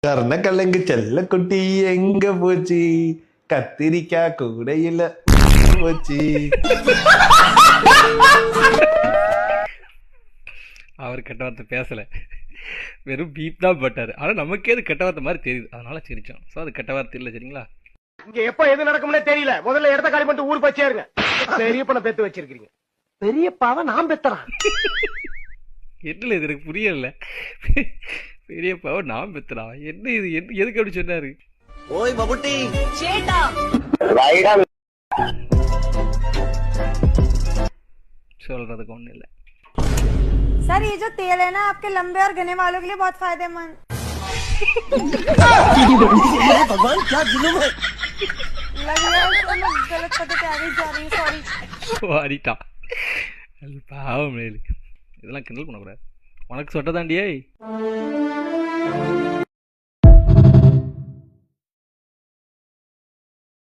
கர்ணக்கலங்கு செல்ல குட்டி எங்க போச்சு, கத்திரிக்காய் கூடையில போச்சு. அவர் கெட்ட வார்த்தை பேசல, வெறும் பீப் தான் போட்டாரு. ஆனா நமக்கே அது கெட்ட வார்த்தை மாதிரி தெரியுது, அதனால சிரிச்சோம். சோ அது கெட்ட வார்த்தை இல்ல, சரிங்களா? இங்க எப்ப எது நடக்கும்னே தெரியல. முதல்ல இடத்த காலி பண்ணிட்டு ஊர் பச்சேருங்க. பெரியப்பனை பெத்து வச்சிருக்கீங்க. பெரியப்பாவை நான் பெத்தறான். என்ன இது எனக்கு புரியல. பெரியப்பாவை நான் பெத்துறான், என்ன இது? எதுக்கு அப்படி சொன்னாரு? ஓய் மபுட்டி சேட்டா சொல்றதுக்கு ஒண்ணு இல்ல. सर ये जो तेल है ना आपके लंबे और घने बालों के लिए बहुत फायदेमंद। भगवान क्या जुल्म है। लग रहा है तो मैं गलत पते पे आ गई, सॉरी। வாடிட்டா பாவம். இதெல்லாம் கிண்டல் பண்ணக்கூடாது. உனக்கு சொட்டதாண்டியே.